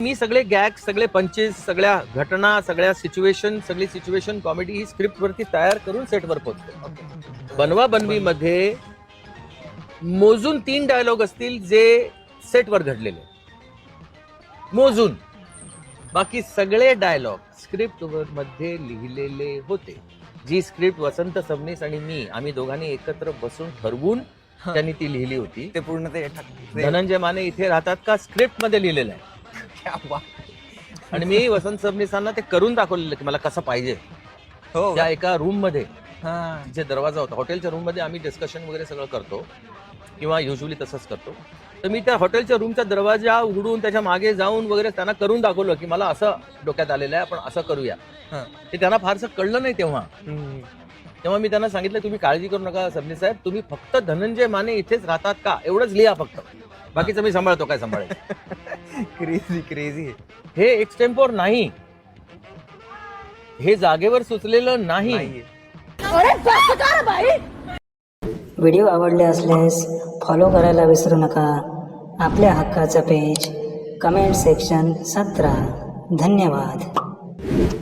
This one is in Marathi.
मी सगळे गॅग, सगळे पंचेस, सगळ्या घटना, सगळ्या सिच्युएशन, सगळी सिच्युएशन कॉमेडी ही स्क्रिप्ट वरती तयार करून सेटवर पोहोचतो. बनवा बनवी मध्ये मोजून 3 डायलॉग असतील जे सेटवर घडलेले, मोजून. बाकी सगळे डायलॉग स्क्रिप्ट मध्ये लिहिलेले होते. जी स्क्रिप्ट वसंत सबनीस आणि मी आम्ही दोघांनी एकत्र बसून ठरवून त्यांनी ती लिहिली होती. ते पूर्ण ते धनंजय माने इथे राहतात का स्क्रिप्ट मध्ये लिहिलेलं आहे. आणि मी वसंत सबनीसांना ते करून दाखवलेलं की मला कसं पाहिजे. हो त्या एका रूम मध्ये हा जे दरवाजा होता, हॉटेलच्या रूम मध्ये आम्ही डिस्कशन वगैरे सगळं करतो किंवा युजली तसंच करतो. तर मी त्या हॉटेलच्या रूमचा दरवाजा उघडून त्याच्या मागे जाऊन वगैरे त्यांना करून दाखवलं की मला असं डोक्यात आलेलं आहे, आपण असं करूया. ते त्यांना फारसं कळलं नाही तेव्हा. तेव्हा मी त्यांना सांगितलं तुम्ही काळजी करू नका सबनीस साहेब, तुम्ही फक्त धनंजय माने इथेच राहतात का एवढंच लिहा फक्त, बाकीचं मी सांभाळतो काय सांभाळायचं. Crazy crazy. हे एक्सटेम्पोर नाही, हे जागेवर सुचलेलं नाही. व्हिडिओ आवडले असल्यास फॉलो करायला विसरू नका. आपल्या हक्काचं पेज कमेंट सेक्शन 17. धन्यवाद.